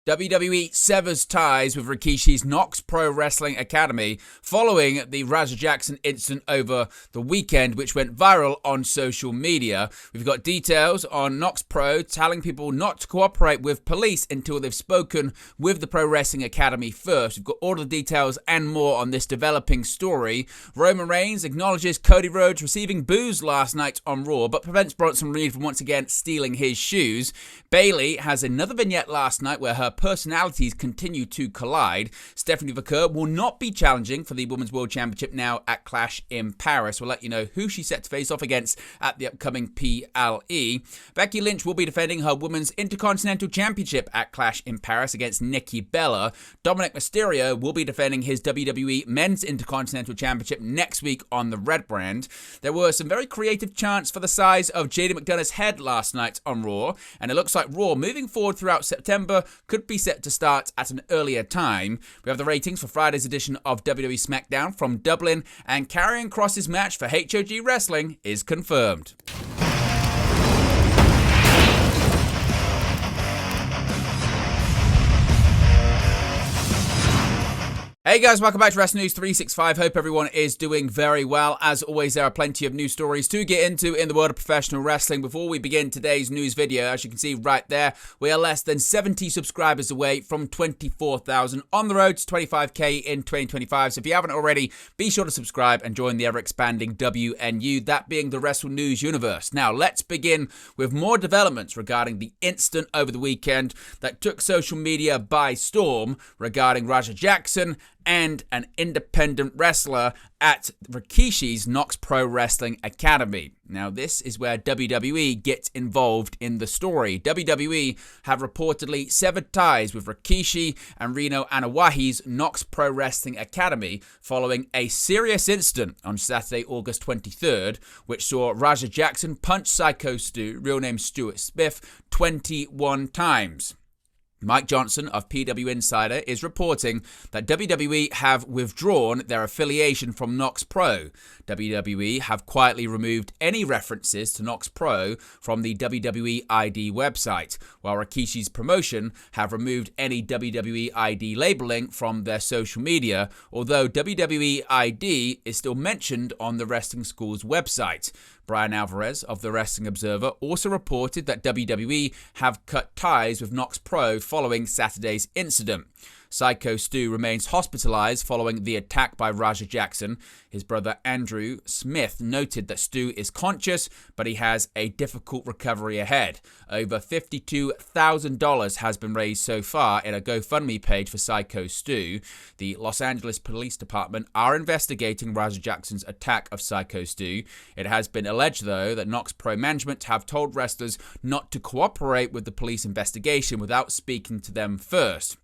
WWE severs ties with Rikishi's Knokx Pro Wrestling Academy following the Razor Jackson incident over the weekend, which went viral on social media. We've got details on Knokx Pro telling people not to cooperate with police until they've spoken with the Pro Wrestling Academy first. We've got all the details and more on this developing story. Roman Reigns acknowledges Cody Rhodes receiving boos last night on Raw, but prevents Bronson Reed from once again stealing his shoes. Bayley has another vignette last night where her personalities continue to collide. Stephanie Vaquer will not be challenging for the Women's World Championship now at Clash in Paris. We'll let you know who she's set to face off against at the upcoming PLE. Becky Lynch will be defending her Women's Intercontinental Championship at Clash in Paris against Nikki Bella. Dominic Mysterio will be defending his WWE Men's Intercontinental Championship next week on the Red brand. There were some very creative chants for the size of JD McDonough's head last night on Raw, and it looks like Raw moving forward throughout September could be set to start at an earlier time. We have the ratings for Friday's edition of WWE SmackDown from Dublin, and Karrion Kross's match for HOG Wrestling is confirmed. Hey guys, welcome back to Wrestling News 365. Hope everyone is doing very well. As always, there are plenty of news stories to get into in the world of professional wrestling. Before we begin today's news video, as you can see right there, we are less than 70 subscribers away from 24,000 on the road to 25k in 2025. So if you haven't already, be sure to subscribe and join the ever-expanding WNU, that being the Wrestle News universe. Now, let's begin with more developments regarding the incident over the weekend that took social media by storm regarding Razor Jackson and an independent wrestler at Rikishi's Knokx Pro Wrestling Academy. Now, this is where WWE gets involved in the story. WWE have reportedly severed ties with Rikishi and Rino Anawahi's Knokx Pro Wrestling Academy following a serious incident on Saturday, August 23rd, which saw Razor Jackson punch Psycho Stu, real name Stuart Smith, 21 times. Mike Johnson of PW Insider is reporting that WWE have withdrawn their affiliation from Knokx Pro. WWE have quietly removed any references to Knokx Pro from the WWE ID website, while Rikishi's promotion have removed any WWE ID labeling from their social media, although WWE ID is still mentioned on the wrestling school's website. Brian Alvarez of the Wrestling Observer also reported that WWE have cut ties with Knokx Pro following Saturday's incident. Psycho Stu remains hospitalized following the attack by Razor Jackson. His brother Andrew Smith noted that Stu is conscious, but he has a difficult recovery ahead. Over $52,000 has been raised so far in a GoFundMe page for Psycho Stu. The Los Angeles Police Department are investigating Razor Jackson's attack of Psycho Stu. It has been alleged, though, that Knokx Pro management have told wrestlers not to cooperate with the police investigation without speaking to them first.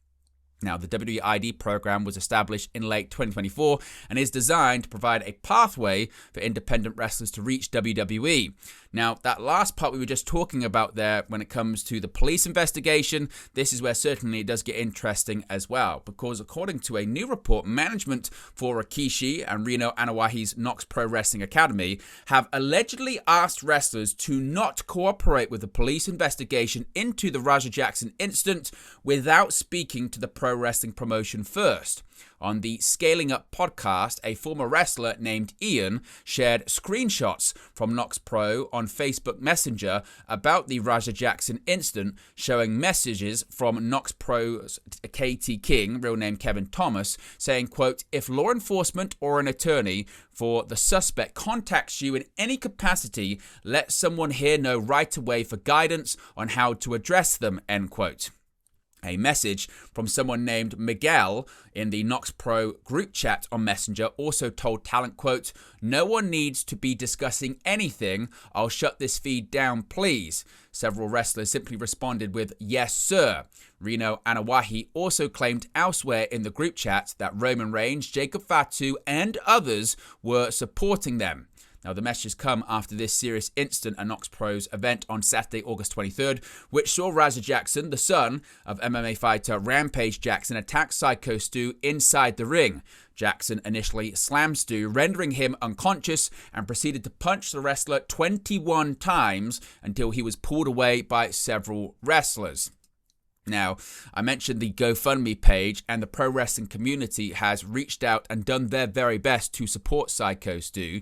Now, the WWE ID program was established in late 2024 and is designed to provide a pathway for independent wrestlers to reach WWE. Now, that last part we were just talking about there when it comes to the police investigation, this is where certainly it does get interesting as well, because according to a new report, management for Rikishi and Rino Anawahi's Knokx Pro Wrestling Academy have allegedly asked wrestlers to not cooperate with the police investigation into the Razor Jackson incident without speaking to the pro wrestling promotion first. On the Scaling Up podcast, a former wrestler named Ian shared screenshots from Knokx Pro on Facebook Messenger about the Razor Jackson incident, showing messages from Knokx Pro's KT King, real name Kevin Thomas, saying, quote, "If law enforcement or an attorney for the suspect contacts you in any capacity, let someone here know right away for guidance on how to address them," end quote. A message from someone named Miguel in the Knokx Pro group chat on Messenger also told talent, quote, "No one needs to be discussing anything. I'll shut this feed down, please." Several wrestlers simply responded with, "Yes, sir." Rino Anawahi also claimed elsewhere in the group chat that Roman Reigns, Jacob Fatu, and others were supporting them. Now, the messages come after this serious incident at Knokx Pro's event on Saturday, August 23rd, which saw Razor Jackson, the son of MMA fighter Rampage Jackson, attack Psycho Stu inside the ring. Jackson initially slammed Stu, rendering him unconscious, and proceeded to punch the wrestler 21 times until he was pulled away by several wrestlers. Now, I mentioned the GoFundMe page, and the pro wrestling community has reached out and done their very best to support Psycho Stu.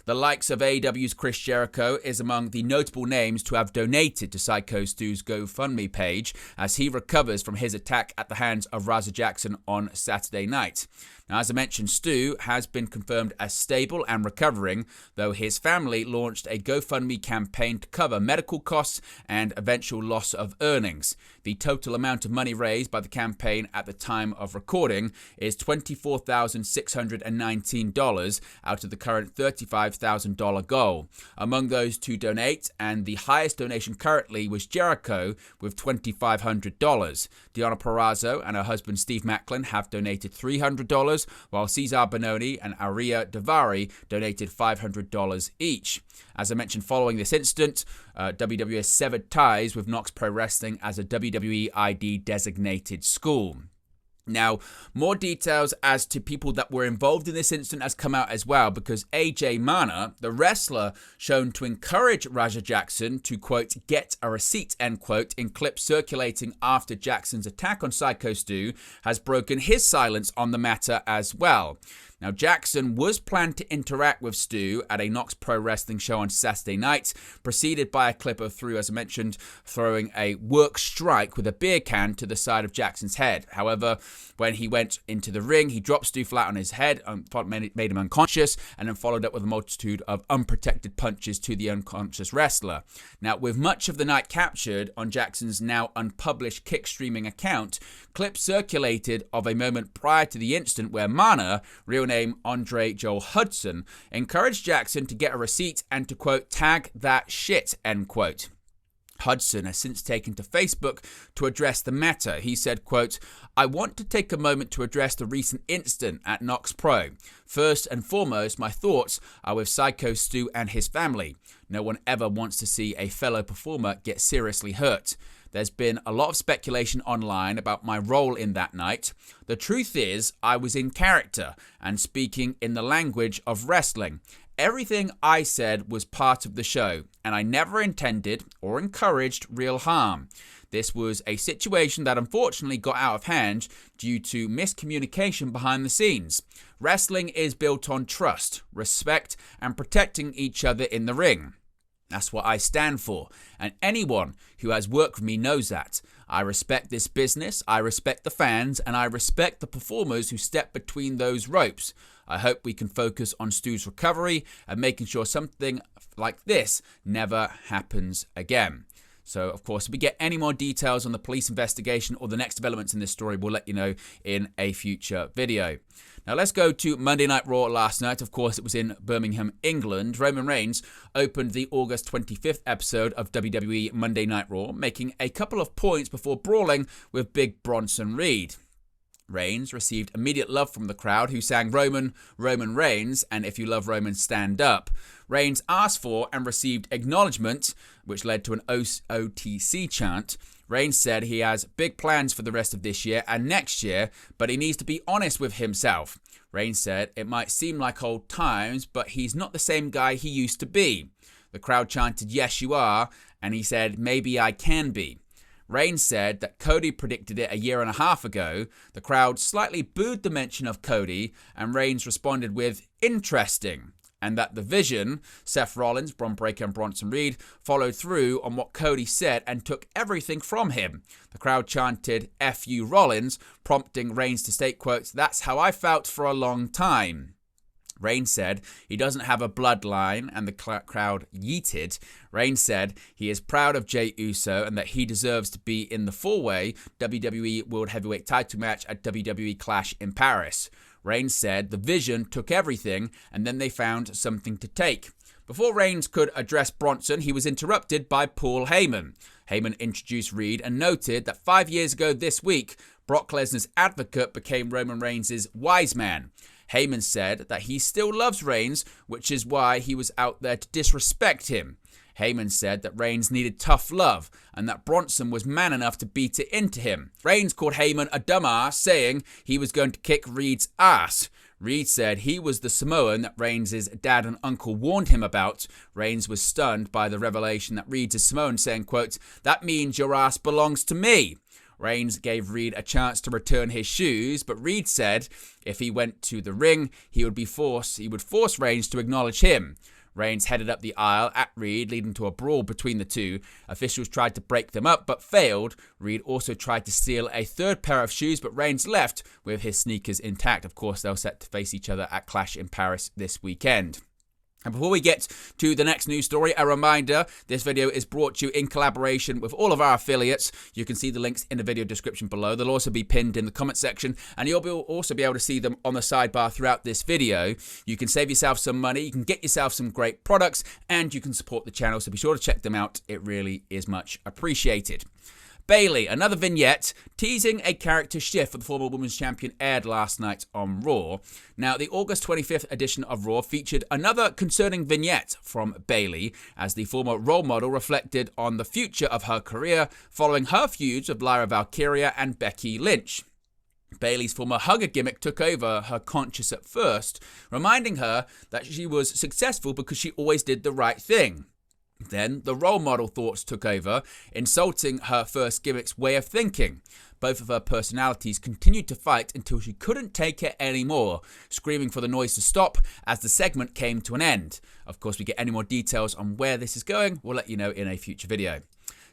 The likes of AEW's Chris Jericho is among the notable names to have donated to Psycho Stu's GoFundMe page as he recovers from his attack at the hands of Razor Jackson on Saturday night. Now, as I mentioned, Stu has been confirmed as stable and recovering, though his family launched a GoFundMe campaign to cover medical costs and eventual loss of earnings. The total amount of money raised by the campaign at the time of recording is $24,619 out of the current $35,000 goal. Among those to donate, and the highest donation currently, was Jericho with $2,500. Deonna Purrazzo and her husband Steve Macklin have donated $300, while Cesar Bononi and Aria Davari donated $500 each. As I mentioned, following this incident, WWE severed ties with Knokx Pro Wrestling as a WWE ID designated school. Now, more details as to people that were involved in this incident has come out as well, because AJ Mana, the wrestler shown to encourage Razor Jackson to, quote, get a receipt, end quote, in clips circulating after Jackson's attack on Psycho Stu, has broken his silence on the matter as well. Now, Jackson was planned to interact with Stu at a Knokx Pro Wrestling show on Saturday night, preceded by a clip of as I mentioned, throwing a work strike with a beer can to the side of Jackson's head. However, when he went into the ring, he dropped Stu flat on his head, made him unconscious, and then followed up with a multitude of unprotected punches to the unconscious wrestler. Now, with much of the night captured on Jackson's now unpublished Kick streaming account, clips circulated of a moment prior to the incident where Mana, real name Andre Joel Hudson, encouraged Jackson to get a receipt and to, quote, tag that shit, end quote. Hudson has since taken to Facebook to address the matter. He said, quote, I want to take a moment to address the recent incident at Knokx Pro. First and foremost, my thoughts are with Psycho Stu and his family. No one ever wants to see a fellow performer get seriously hurt. There's been a lot of speculation online about my role in that night. The truth is, I was in character and speaking in the language of wrestling. Everything I said was part of the show, and I never intended or encouraged real harm. This was a situation that unfortunately got out of hand due to miscommunication behind the scenes. Wrestling is built on trust, respect, and protecting each other in the ring. That's what I stand for, and anyone who has worked with me knows that. I respect this business, I respect the fans, and I respect the performers who step between those ropes. I hope we can focus on Stu's recovery and making sure something like this never happens again. So, of course, if we get any more details on the police investigation or the next developments in this story, we'll let you know in a future video. Now, let's go to Monday Night Raw last night. Of course, it was in Birmingham, England. Roman Reigns opened the August 25th episode of WWE Monday Night Raw, making a couple of points before brawling with Big Bronson Reed. Reigns received immediate love from the crowd, who sang Roman, Roman Reigns, and if you love Roman, stand up. Reigns asked for and received acknowledgement, which led to an OTC chant. Reigns said he has big plans for the rest of this year and next year, but he needs to be honest with himself. Reigns said it might seem like old times, but he's not the same guy he used to be. The crowd chanted, yes, you are, and he said, maybe I can be. Reigns said that Cody predicted it a year and a half ago. The crowd slightly booed the mention of Cody, and Reigns responded with, interesting. And that the Vision, Seth Rollins, Bron Breakker, and Bronson Reed, followed through on what Cody said and took everything from him. The crowd chanted, F you Rollins, prompting Reigns to state, quotes, that's how I felt for a long time. Reigns said he doesn't have a bloodline, and the crowd yeeted. Reigns said he is proud of Jey Uso and that he deserves to be in the four-way WWE World Heavyweight title match at WWE Clash in Paris. Reigns said the Vision took everything and then they found something to take. Before Reigns could address Bronson, he was interrupted by Paul Heyman. Heyman introduced Reed and noted that 5 years ago this week, Brock Lesnar's advocate became Roman Reigns' wise man. Heyman said that he still loves Reigns, which is why he was out there to disrespect him. Heyman said that Reigns needed tough love and that Bronson was man enough to beat it into him. Reigns called Heyman a dumbass, saying he was going to kick Reed's ass. Reed said he was the Samoan that Reigns' dad and uncle warned him about. Reigns was stunned by the revelation that Reed's a Samoan, saying, quote, that means your ass belongs to me. Reigns gave Reed a chance to return his shoes, but Reed said if he went to the ring, he would force Reigns to acknowledge him. Reigns headed up the aisle at Reed, leading to a brawl between the two. Officials tried to break them up, but failed. Reed also tried to steal a third pair of shoes, but Reigns left with his sneakers intact. Of course, they're set to face each other at Clash in Paris this weekend. And before we get to the next news story, a reminder, this video is brought to you in collaboration with all of our affiliates. You can see the links in the video description below. They'll also be pinned in the comment section, and you'll also be able to see them on the sidebar throughout this video. You can save yourself some money, you can get yourself some great products, and you can support the channel, so be sure to check them out. It really is much appreciated. Bayley, another vignette teasing a character shift for the former Women's Champion, aired last night on Raw. Now, the August 25th edition of Raw featured another concerning vignette from Bayley, as the former role model reflected on the future of her career following her feuds with Lyra Valkyria and Becky Lynch. Bayley's former hugger gimmick took over her conscience at first, reminding her that she was successful because she always did the right thing. Then, the role model thoughts took over, insulting her first gimmick's way of thinking. Both of her personalities continued to fight until she couldn't take it anymore, screaming for the noise to stop as the segment came to an end. Of course, we get any more details on where this is going, we'll let you know in a future video.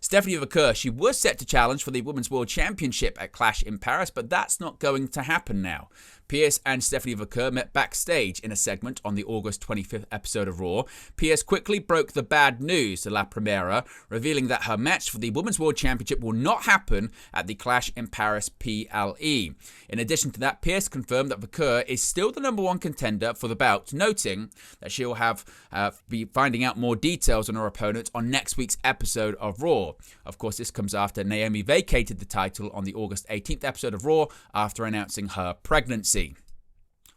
Stephanie Vaquer, she was set to challenge for the Women's World Championship at Clash in Paris, but that's not going to happen now. Pierce and Stephanie Vaquer met backstage in a segment on the August 25th episode of Raw. Pierce quickly broke the bad news to La Primera, revealing that her match for the Women's World Championship will not happen at the Clash in Paris PLE. In addition to that, Pierce confirmed that Vaquer is still the #1 contender for the bout, noting that she'll be finding out more details on her opponent on next week's episode of Raw. Of course, this comes after Naomi vacated the title on the August 18th episode of Raw after announcing her pregnancy.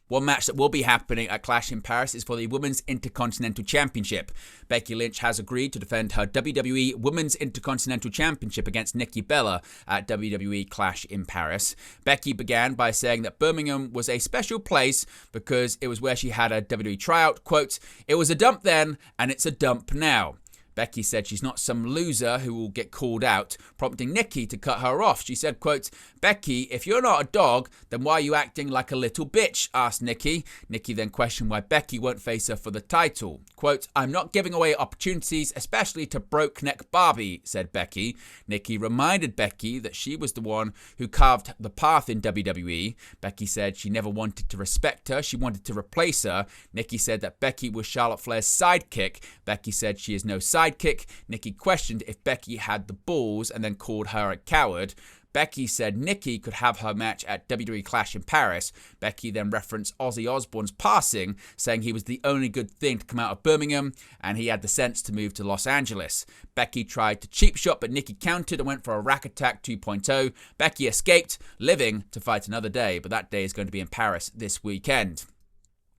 One match that will be happening at Clash in Paris is for the Women's Intercontinental Championship. Becky Lynch has agreed to defend her WWE Women's Intercontinental Championship against Nikki Bella at WWE Clash in Paris. Becky began by saying that Birmingham was a special place because it was where she had a WWE tryout. Quote, "It was a dump then, and it's a dump now." Becky said she's not some loser who will get called out, prompting Nikki to cut her off. She said, quote, "Becky, if you're not a dog, then why are you acting like a little bitch?" asked Nikki. Nikki then questioned why Becky won't face her for the title. Quote, "I'm not giving away opportunities, especially to broke neck Barbie," said Becky. Nikki reminded Becky that she was the one who carved the path in WWE. Becky said she never wanted to respect her, she wanted to replace her. Nikki said that Becky was Charlotte Flair's sidekick. Becky said she is no sidekick. Nikki questioned if Becky had the balls and then called her a coward. Becky said Nikki could have her match at WWE Clash in Paris. Becky then referenced Ozzy Osbourne's passing, saying he was the only good thing to come out of Birmingham and he had the sense to move to Los Angeles. Becky tried to cheap shot, but Nikki countered and went for a Rack Attack 2.0. Becky escaped, living to fight another day, but that day is going to be in Paris this weekend.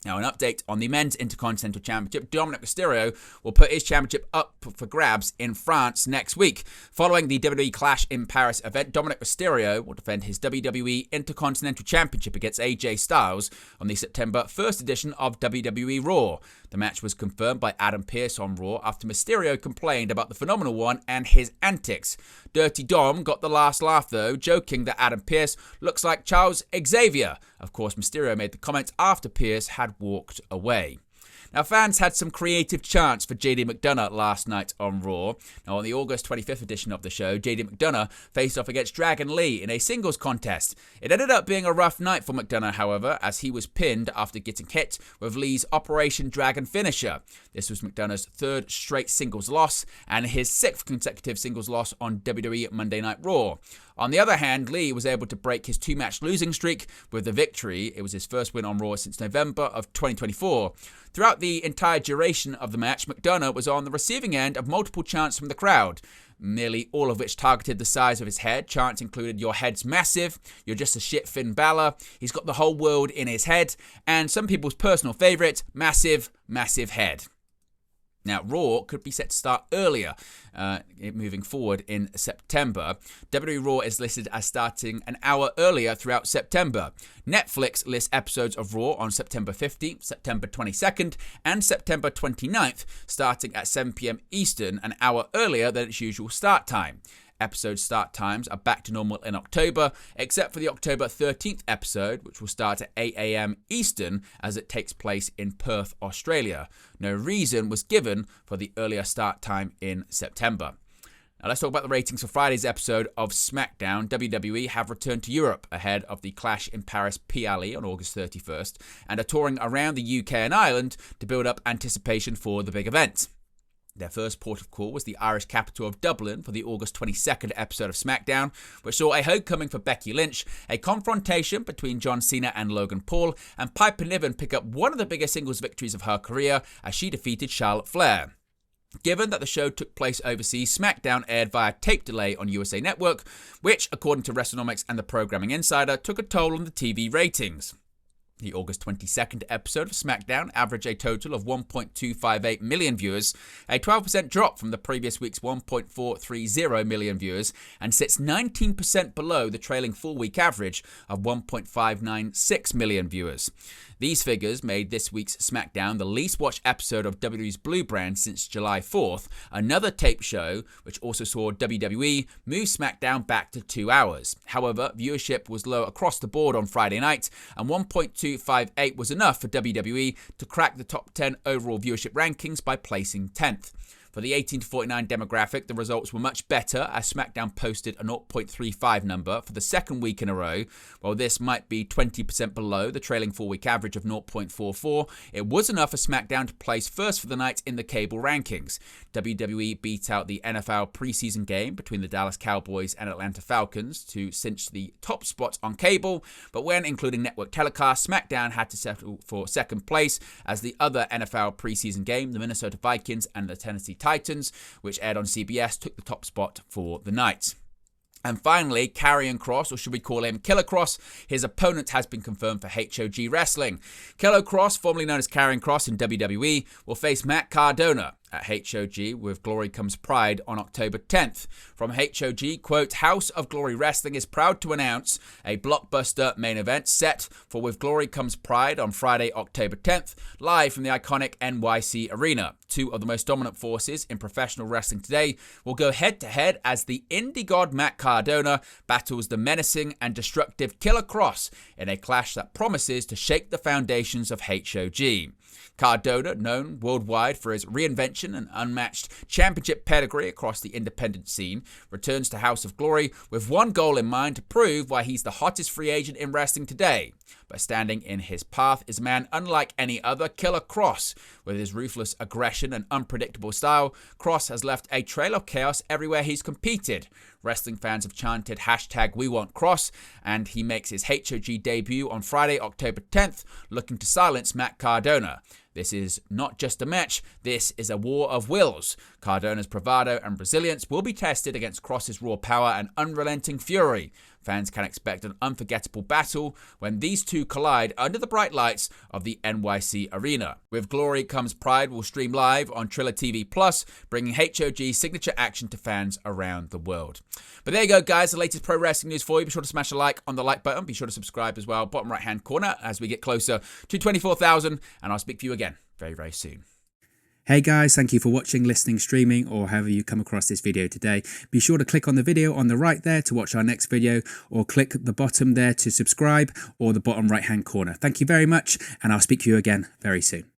Now, an update on the Men's Intercontinental Championship. Dominic Mysterio will put his championship up for grabs in France next week. Following the WWE Clash in Paris event, Dominic Mysterio will defend his WWE Intercontinental Championship against AJ Styles on the September 1st edition of WWE Raw. The match was confirmed by Adam Pearce on Raw after Mysterio complained about the Phenomenal One and his antics. Dirty Dom got the last laugh though, joking that Adam Pearce looks like Charles Xavier. Of course, Mysterio made the comment after Pearce had walked away. Now, fans had some creative chants for JD McDonough last night on Raw. Now, on the August 25th edition of the show, JD McDonough faced off against Dragon Lee in a singles contest. It ended up being a rough night for McDonough, however, as he was pinned after getting hit with Lee's Operation Dragon finisher. This was McDonough's third straight singles loss and his sixth consecutive singles loss on WWE Monday Night Raw. On the other hand, Lee was able to break his two-match losing streak with the victory. It was his first win on Raw since November of 2024. Throughout the entire duration of the match, McDonough was on the receiving end of multiple chants from the crowd, nearly all of which targeted the size of his head. Chants included, "Your head's massive," "You're just a shit Finn Balor," "He's got the whole world in his head," and some people's personal favourite, "Massive, massive head." Now, Raw could be set to start earlier, moving forward in September. WWE Raw is listed as starting an hour earlier throughout September. Netflix lists episodes of Raw on September 15th, September 22nd, and September 29th, starting at 7 p.m. Eastern, an hour earlier than its usual start time. Episode start times are back to normal in October, except for the October 13th episode, which will start at 8 a.m. Eastern as it takes place in Perth, Australia. No reason was given for the earlier start time in September. Now let's talk about the ratings for Friday's episode of SmackDown. WWE have returned to Europe ahead of the Clash in Paris PLE on August 31st and are touring around the UK and Ireland to build up anticipation for the big event. Their first port of call was the Irish capital of Dublin for the August 22nd episode of SmackDown, which saw a homecoming for Becky Lynch, a confrontation between John Cena and Logan Paul, and Piper Niven pick up one of the biggest singles victories of her career as she defeated Charlotte Flair. Given that the show took place overseas, SmackDown aired via tape delay on USA Network, which, according to WrestleNomics and the Programming Insider, took a toll on the TV ratings. The August 22nd episode of SmackDown averaged a total of 1.258 million viewers, a 12% drop from the previous week's 1.430 million viewers, and sits 19% below the trailing full-week average of 1.596 million viewers. These figures made this week's SmackDown the least watched episode of WWE's Blue brand since July 4th, another tape show which also saw WWE move SmackDown back to 2 hours. However, viewership was low across the board on Friday night, and 1.258 was enough for WWE to crack the top 10 overall viewership rankings by placing 10th. For the 18 to 49 demographic, the results were much better as SmackDown posted a 0.35 number for the second week in a row. While this might be 20% below the trailing 4-week average of 0.44, it was enough for SmackDown to place first for the night in the cable rankings. WWE beat out the NFL preseason game between the Dallas Cowboys and Atlanta Falcons to cinch the top spot on cable, but when including network telecasts, SmackDown had to settle for second place as the other NFL preseason game, the Minnesota Vikings and the Tennessee Titans, which aired on CBS, took the top spot for the night. And finally, Karrion Kross, or should we call him Killer Kross, his opponent has been confirmed for HOG Wrestling. Killer Kross, formerly known as Karrion Kross in WWE, will face Matt Cardona at HOG with Glory Comes Pride on October 10th. From HOG, quote, House of Glory Wrestling is proud to announce a blockbuster main event set for With Glory Comes Pride on Friday, October 10th, live from the iconic NYC Arena. Two of the most dominant forces in professional wrestling today will go head-to-head as the indie god Matt Cardona battles the menacing and destructive Killer Kross in a clash that promises to shake the foundations of HOG. Cardona, known worldwide for his reinvention and unmatched championship pedigree across the independent scene, returns to House of Glory with one goal in mind: to prove why he's the hottest free agent in wrestling today. But standing in his path is a man unlike any other, Killer Kross. With his ruthless aggression and unpredictable style, Kross has left a trail of chaos everywhere he's competed. Wrestling fans have chanted #WeWantKross, and he makes his HOG debut on Friday, October 10th, looking to silence Matt Cardona. This is not just a match, this is a war of wills. Cardona's bravado and resilience will be tested against Kross's raw power and unrelenting fury. Fans can expect an unforgettable battle when these two collide under the bright lights of the NYC Arena. With Glory Comes Pride will stream live on Triller TV Plus, bringing HOG's signature action to fans around the world. But there you go, guys, the latest pro wrestling news for you. Be sure to smash a like on the like button. Be sure to subscribe as well, bottom right-hand corner, as we get closer to 24,000, and I'll speak to you again very, very soon. Hey guys, thank you for watching, listening, streaming, or however you come across this video today. Be sure to click on the video on the right there to watch our next video, or click the bottom there to subscribe, or the bottom right hand corner. Thank you very much, and I'll speak to you again very soon.